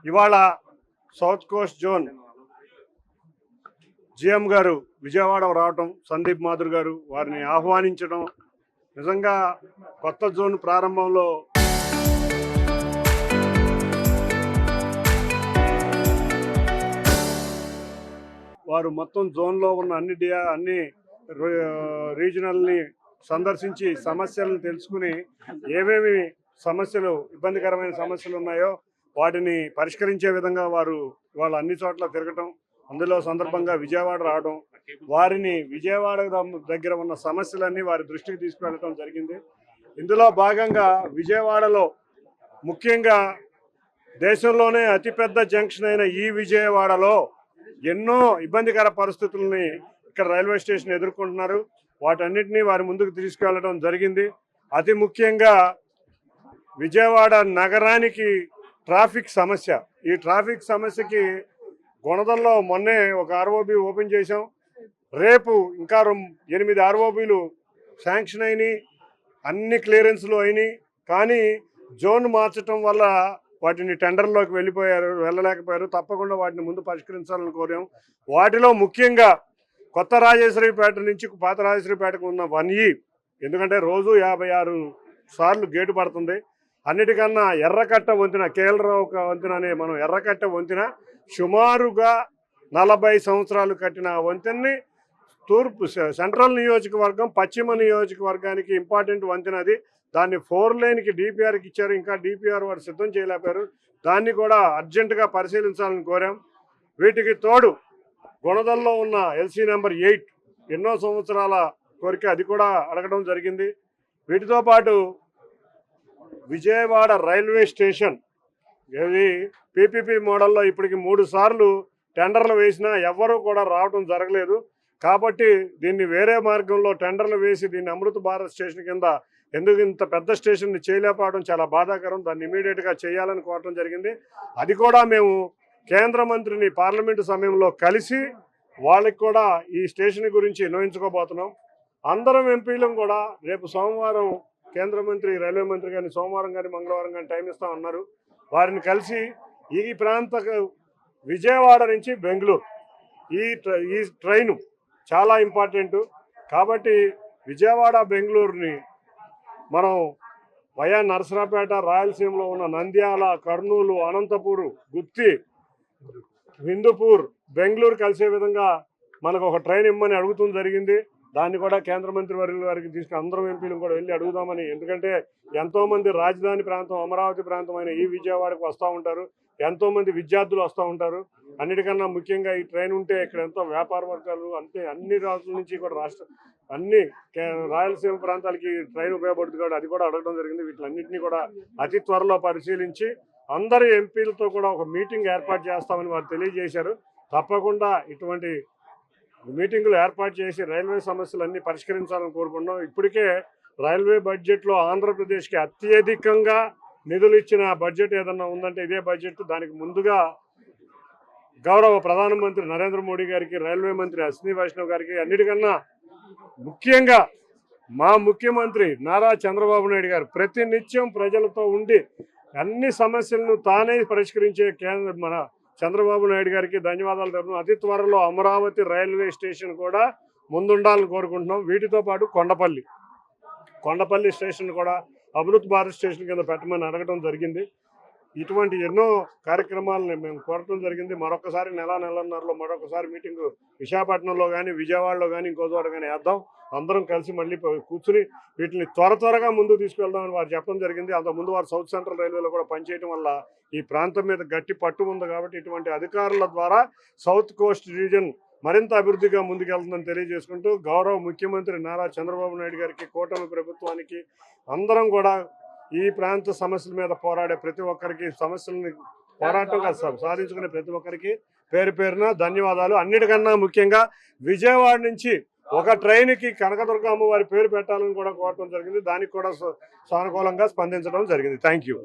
ఇవాళ south Coast zone GM గారు విజయవాడ రావటం, సందీప్ మాధుర్ గారు వారిని ఆహ్వానించడం నిజంగా కొత్త జోన్ ప్రారంభంలో వారు మొత్తం జోన్లో ఉన్న అన్ని రీజనల్ని సందర్శించి సమస్యలను తెలుసుకుని ఏమేమి సమస్యలు, ఇబ్బందికరమైన సమస్యలు ఉన్నాయో వాటిని పరిష్కరించే విధంగా వారు వాళ్ళ అన్ని చోట్ల తిరగటం, అందులో సందర్భంగా విజయవాడ రావడం, వారిని విజయవాడ దగ్గర ఉన్న సమస్యలన్నీ వారి దృష్టికి తీసుకువెళ్ళటం జరిగింది. ఇందులో భాగంగా విజయవాడలో ముఖ్యంగా దేశంలోనే అతిపెద్ద జంక్షన్ అయిన ఈ విజయవాడలో ఎన్నో ఇబ్బందికర పరిస్థితుల్ని ఇక్కడ రైల్వే స్టేషన్ ఎదుర్కొంటున్నారు. వాటన్నిటినీ వారి ముందుకు తీసుకెళ్లడం జరిగింది. అతి ముఖ్యంగా విజయవాడ నగరానికి ట్రాఫిక్ సమస్య. ఈ ట్రాఫిక్ సమస్యకి గుణదల్లో మొన్నే ఒక ఆర్ఓబి ఓపెన్ చేశాం. రేపు ఇంకా 8 ఆర్ఓబీలు శాంక్షన్ అయినాయి, అన్ని క్లియరెన్స్లు అయినాయి. కానీ జోన్ మార్చడం వల్ల వాటిని టెండర్లోకి వెళ్ళలేకపోయారు. తప్పకుండా వాటిని ముందు పరిష్కరించాలని కోరాం. వాటిలో ముఖ్యంగా కొత్త రాజేశ్వరిపేట నుంచి పాత రాజేశ్వరిపేటకు ఉన్న 1E, ఎందుకంటే రోజు 56 సార్లు గేటు పడుతుంది. అన్నిటికన్నా ఎర్రకట్ట వంతెన, కేఎల్రావు వంతెన అనే మనం ఎర్రకట్ట వంతెన సుమారుగా 40 సంవత్సరాలు కట్టిన వంతెన్ని తూర్పు సెంట్రల్ నియోజకవర్గం, పశ్చిమ నియోజకవర్గానికి ఇంపార్టెంట్ వంతెన అది. దాన్ని 4 లేన్కి డిపిఆర్కి ఇచ్చారు. ఇంకా డిపిఆర్ వారు సిద్ధం చేయలేపారు. దాన్ని కూడా అర్జెంటుగా పరిశీలించాలని కోరాం. వీటికి తోడు గుణదల్లో ఉన్న ఎల్సీ నెంబర్ 8 ఎన్నో సంవత్సరాల కోరిక, అది కూడా అడగడం జరిగింది. వీటితో పాటు విజయవాడ రైల్వే స్టేషన్ ఇది పీపీపీ మోడల్లో ఇప్పటికి 3 సార్లు టెండర్లు వేసినా ఎవ్వరూ కూడా రావడం జరగలేదు. కాబట్టి దీన్ని వేరే మార్గంలో టెండర్లు వేసి దీన్ని అమృత భారత్ స్టేషన్ కింద ఎందుకు ఇంత పెద్ద స్టేషన్ని చేయలేకపోవడం చాలా బాధాకరం. దాన్ని ఇమీడియట్గా చేయాలని కోరడం జరిగింది. అది కూడా మేము కేంద్ర మంత్రిని పార్లమెంటు సమయంలో కలిసి వాళ్ళకి కూడా ఈ స్టేషన్ గురించి విన్నవించుకోబోతున్నాం. అందరం ఎంపీలం కూడా రేపు సోమవారం కేంద్ర మంత్రి, రైల్వే మంత్రి గారిని సోమవారం కానీ మంగళవారం కానీ టైం ఇస్తామన్నారు. వారిని కలిసి ఈ ప్రాంత విజయవాడ నుంచి బెంగళూరు ఈ ట్రైను చాలా ఇంపార్టెంటు. కాబట్టి విజయవాడ బెంగళూరుని మనం వయా నరసరాపేట, రాయలసీమలో ఉన్న నంద్యాల, కర్నూలు, అనంతపూర్, గుత్తి, హిందూపూర్, బెంగళూరు కలిసే విధంగా మనకు ఒక ట్రైన్ ఇమ్మని అడుగుతుంది జరిగింది. దాన్ని కూడా కేంద్ర మంత్రి వారికి తీసుకుని అందరం ఎంపీలు కూడా వెళ్ళి అడుగుదామని. ఎందుకంటే ఎంతోమంది రాజధాని ప్రాంతం, అమరావతి ప్రాంతమైన ఈ విజయవాడకు వస్తూ ఉంటారు, ఎంతోమంది విద్యార్థులు వస్తూ ఉంటారు. అన్నిటికన్నా ముఖ్యంగా ఈ ట్రైన్ ఉంటే ఇక్కడ ఎంతో వ్యాపార వర్గాలు అన్ని రాష్ట్రాల నుంచి కూడా అన్ని రాయలసీమ ప్రాంతాలకి ట్రైన్ ఉపయోగపడుతుంది కాబట్టి అది కూడా అడగడం జరిగింది. వీటిలన్నింటినీ కూడా అతి త్వరలో పరిశీలించి అందరి ఎంపీలతో కూడా ఒక మీటింగ్ ఏర్పాటు చేస్తామని వారు తెలియజేశారు. తప్పకుండా ఇటువంటి మీటింగులు ఏర్పాటు చేసి రైల్వే సమస్యలన్నీ పరిష్కరించాలని కోరుకుంటున్నాం. ఇప్పటికే రైల్వే బడ్జెట్లో ఆంధ్రప్రదేశ్కి అత్యధికంగా నిధులు ఇచ్చిన బడ్జెట్ ఏదన్నా ఉందంటే ఇదే బడ్జెట్. దానికి ముందుగా గౌరవ ప్రధానమంత్రి నరేంద్ర మోడీ గారికి, రైల్వే మంత్రి అశ్విని వైష్ణవ్ గారికి, అన్నిటికన్నా ముఖ్యంగా మా ముఖ్యమంత్రి నారా చంద్రబాబు నాయుడు గారు ప్రతినిత్యం ప్రజలతో ఉండి అన్ని సమస్యలను తానే పరిష్కరించే మన చంద్రబాబు నాయుడు గారికి ధన్యవాదాలు తెలుపుతున్నాం. అతి త్వరలో అమరావతి రైల్వే స్టేషన్ కూడా ముందుండాలని కోరుకుంటున్నాం. వీటితో పాటు కొండపల్లి స్టేషన్ కూడా అమృత్ భారత్ స్టేషన్ కింద పెట్టమని అడగడం జరిగింది. ఇటువంటి ఎన్నో కార్యక్రమాలను మేము కోరటం జరిగింది. మరొకసారి నెలన్నరలో మరొకసారి మీటింగు విశాఖపట్నంలో కానీ, విజయవాడలో కానీ, ఇంకో చోట కానీ వేద్దాం. అందరం కలిసి మళ్ళీ కూర్చుని వీటిని త్వరగా ముందుకు తీసుకెళ్దామని వారు చెప్పడం జరిగింది. అంతకుముందు వారు సౌత్ సెంట్రల్ రైల్వేలో కూడా పనిచేయడం వల్ల ఈ ప్రాంతం మీద గట్టి పట్టు ఉంది. కాబట్టి ఇటువంటి అధికారుల ద్వారా సౌత్ కోస్ట్ రీజన్ మరింత అభివృద్ధిగా ముందుకెళ్తుందని తెలియజేసుకుంటూ గౌరవ ముఖ్యమంత్రి నారా చంద్రబాబు నాయుడు గారికి, కూటమి ప్రభుత్వానికి, అందరం కూడా ఈ ప్రాంత సమస్యల మీద పోరాడే ప్రతి ఒక్కరికి, సమస్యలని పోరాటంగా సాధించుకునే ప్రతి ఒక్కరికి పేరు పేరున ధన్యవాదాలు. అన్నిటికన్నా ముఖ్యంగా విజయవాడ నుంచి ఒక ట్రైన్కి కనకదుర్గ అమ్మవారి పేరు పెట్టాలని కూడా కోరటం జరిగింది. దానికి కూడా సానుకూలంగా స్పందించడం జరిగింది. Thank you.